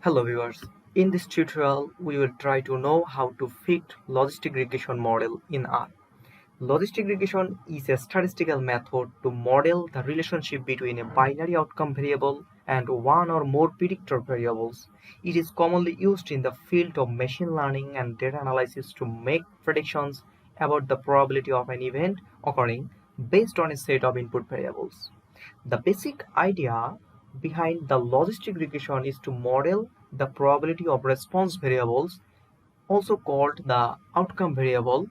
Hello viewers, in this tutorial we will try to know how to fit logistic regression model in R. Logistic regression is a statistical method to model the relationship between a binary outcome variable and one or more predictor variables. It is commonly used in the field of machine learning and data analysis to make predictions about the probability of an event occurring based on a set of input variables. The basic idea behind the logistic regression is to model the probability of response variables, also called the outcome variable,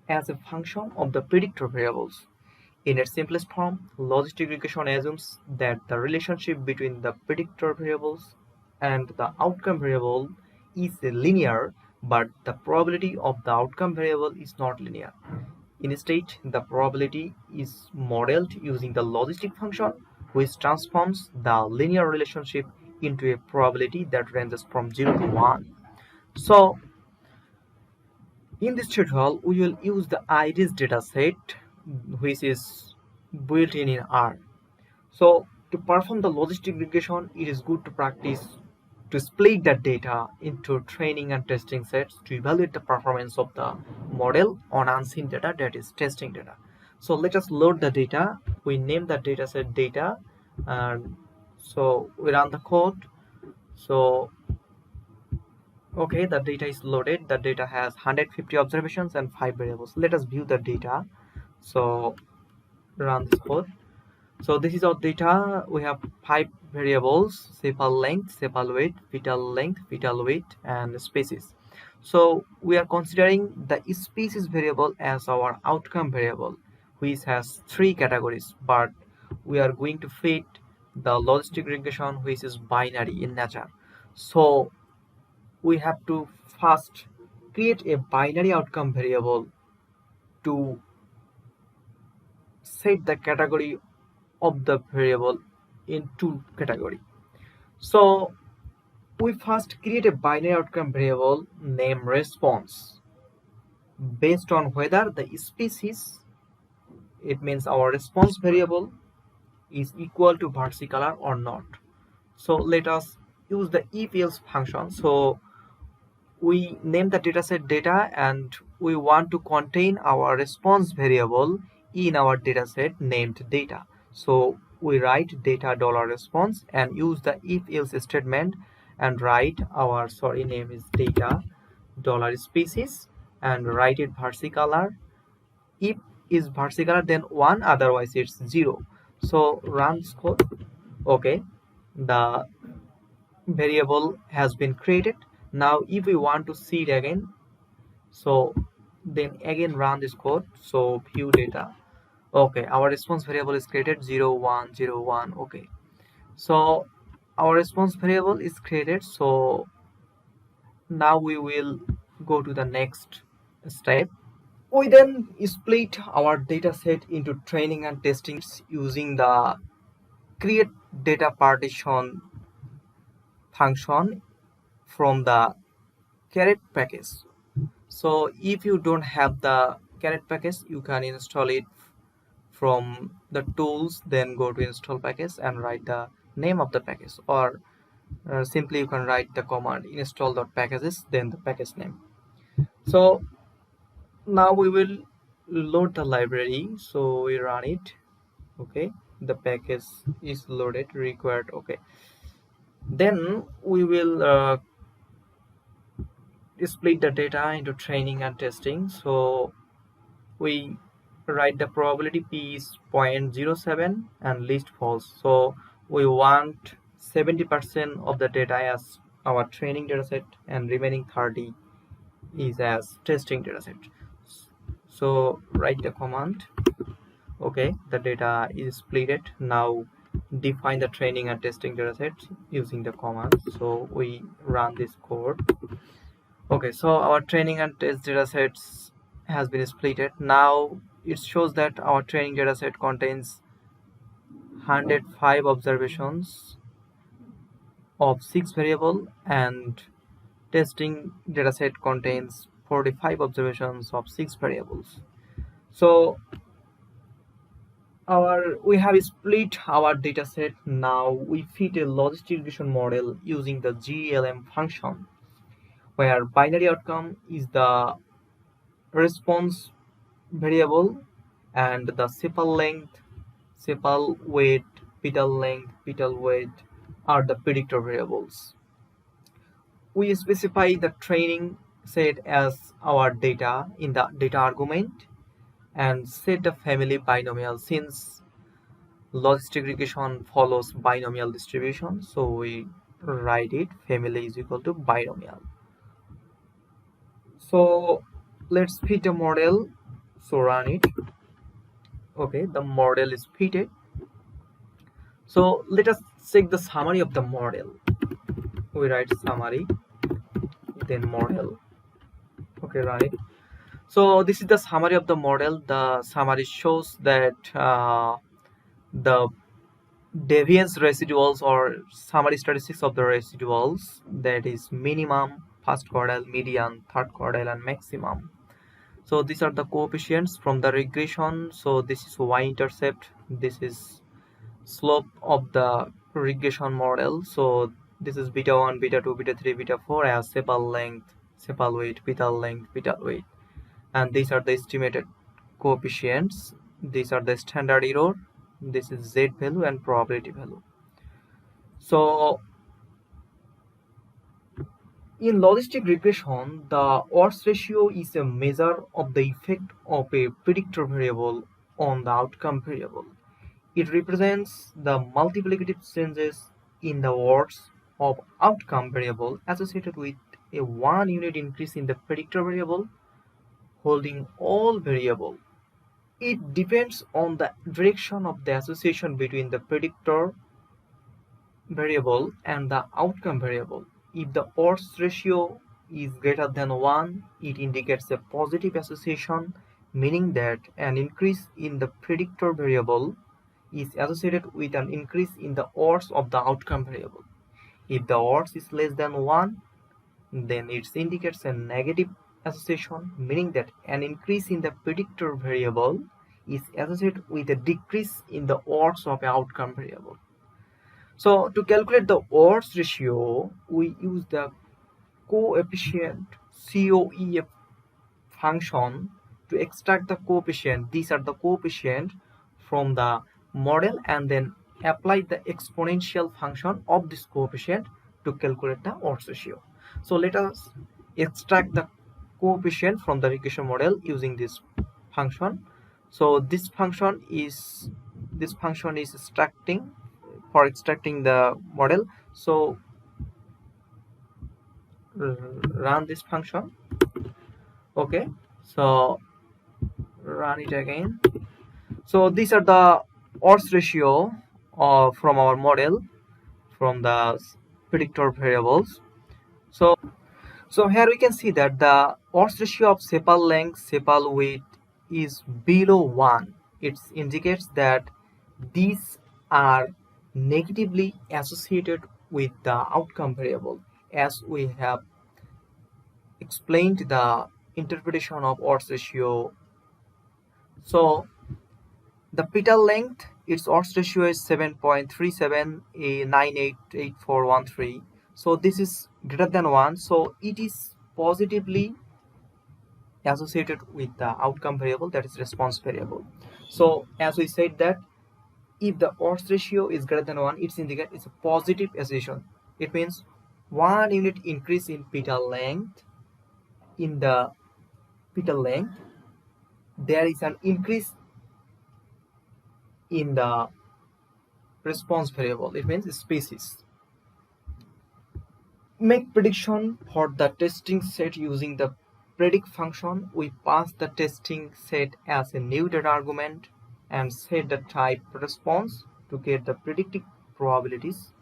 as a function of the predictor variables. In its simplest form, logistic regression assumes that the relationship between the predictor variables and the outcome variable is linear, but the probability of the outcome variable is not linear. Instead, the probability is modeled using the logistic function, which transforms the linear relationship into a probability that ranges from 0 to 1. So, in this tutorial, we will use the IRIS dataset, which is built in R. So, to perform the logistic regression, it is good to practice to split the data into training and testing sets to evaluate the performance of the model on unseen data, that is testing data. So let us load the data. We name the dataset data, and so we run the code. So okay, the data is loaded. The data has 150 observations and 5 variables. Let us view the data. So run this code. So this is our data. We have 5 variables: sepal length, sepal weight, fetal length, fetal weight, and species. So we are considering the species variable as our outcome variable, which has 3 categories, but we are going to fit the logistic regression, which is binary in nature. So we have to first create a binary outcome variable to set the category of the variable into category. So we first create a binary outcome variable named response based on whether the species, it means our response variable, is equal to versicolor or not. So let us use the if else function. So we name the dataset data and we want to contain our response variable in our dataset named data. So we write data $response and use the if else statement and write our name is data $species and write it versicolor. If is versicolor then 1, otherwise it's 0. So run this code. Okay, the variable has been created. Now if we want to see it again, so then again run this code. So view data. Okay, our response variable is created 0 1 0 1. Okay, so our response variable is created. So now we will go to the next step. We then split our data set into training and testing using the create data partition function from the caret package. So if you don't have the caret package, you can install it from the tools, then go to install package and write the name of the package, or simply you can write the command install.packages then the package name. So now we will load the library, so we run it. Okay, the package is loaded required. Okay, then we will split the data into training and testing. So we write the probability p is 0.07 and least false. So we want 70% of the data as our training dataset and remaining 30 is as testing dataset. So write the command. Okay, the data is splitted. Now define the training and testing datasets using the command. So we run this code. Okay, so our training and test datasets has been splitted. Now it shows that our training dataset contains 105 observations of 6 variable and testing dataset contains 45 observations of 6 variables. So We have split our dataset. Now we fit a logistic regression model using the GLM function, where binary outcome is the response variable and the sepal weight, petal weight are the predictor variables. We specify the training set as our data in the data argument and set the family binomial. Since logistic regression follows binomial distribution, so we write it family is equal to binomial. So let's fit a model. So run it. Okay, the model is fitted. So let us check the summary of the model. We write summary, then model. Okay, run it. So this is the summary of the model. The summary shows that the deviance residuals or summary statistics of the residuals, that is minimum, first quartile, median, third quartile, and maximum. So these are the coefficients from the regression. So this is y-intercept, this is slope of the regression model. So this is beta 1, beta 2, beta 3, beta 4 as sepal length, sepal weight, petal length, petal weight, and these are the estimated coefficients. These are the standard error, this is z value and probability value. So in logistic regression, the odds ratio is a measure of the effect of a predictor variable on the outcome variable. It represents the multiplicative changes in the odds of outcome variable associated with a 1 unit increase in the predictor variable holding all variable. It depends on the direction of the association between the predictor variable and the outcome variable. If the odds ratio is greater than 1, it indicates a positive association, meaning that an increase in the predictor variable is associated with an increase in the odds of the outcome variable. If the odds is less than 1, then it indicates a negative association, meaning that an increase in the predictor variable is associated with a decrease in the odds of an outcome variable. So to calculate the odds ratio, we use the coefficient COEF function to extract the coefficient. These are the coefficient from the model, and then apply the exponential function of this coefficient to calculate the odds ratio. So let us extract the coefficient from the regression model using this function. So this function is extracting the model. So run this function. Okay, so run it again. So these are the odds ratio from our model from the predictor variables. So here we can see that the odds ratio of sepal length, sepal weight is below 1. It indicates that these are negatively associated with the outcome variable, as we have explained the interpretation of odds ratio. So the petal length, its odds ratio is 7.37988413. So this is greater than 1. So it is positively associated with the outcome variable, that is response variable. So as we said that if the odds ratio is greater than 1, it indicates it's a positive association. It means 1 unit increase in petal length, there is an increase in the response variable. It means species. Make prediction for the testing set using the predict function. We pass the testing set as a new data argument and set the type response to get the predicted probabilities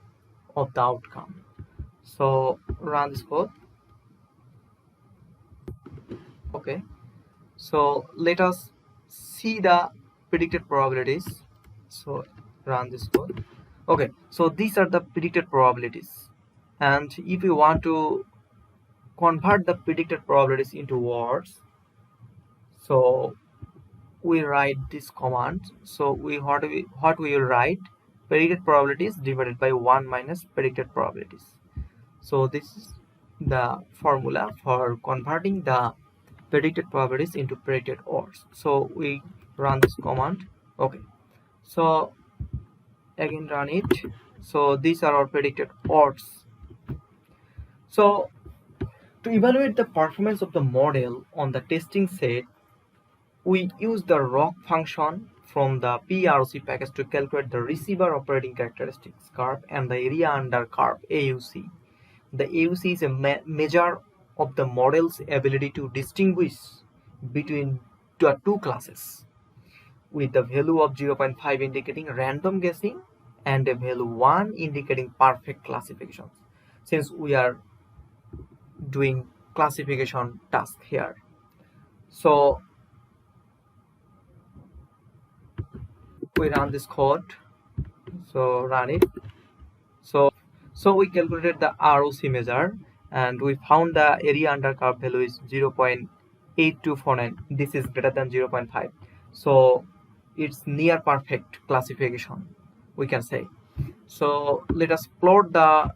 of the outcome. So run this code. Okay, so let us see the predicted probabilities. So run this code. Okay, so these are the predicted probabilities, and if you want to convert the predicted probabilities into words, so we write this command. So what we will write, predicted probabilities divided by 1 minus predicted probabilities. So this is the formula for converting the predicted probabilities into predicted odds. So we run this command. Okay, so again run it. So these are our predicted odds. So to evaluate the performance of the model on the testing set, we use the ROC function from the PROC package to calculate the receiver operating characteristics curve and the area under curve AUC. The AUC is a measure of the model's ability to distinguish between two classes, with the value of 0.5 indicating random guessing and a value 1 indicating perfect classifications, since we are doing classification task here. So we run this code. So run it. So we calculated the ROC measure and we found the area under curve value is 0.8249. This is greater than 0.5. So it's near perfect classification, we can say. So let us plot the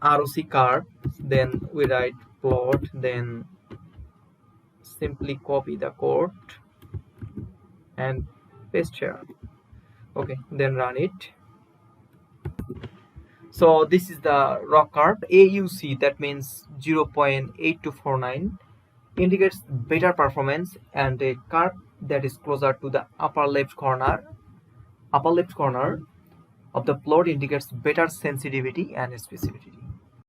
ROC curve. Then we write plot, then simply copy the code and paste here. Okay, then run it. So this is the ROC curve. AUC, that means 0.8249, indicates better performance, and a curve that is closer to the upper left corner of the plot indicates better sensitivity and specificity.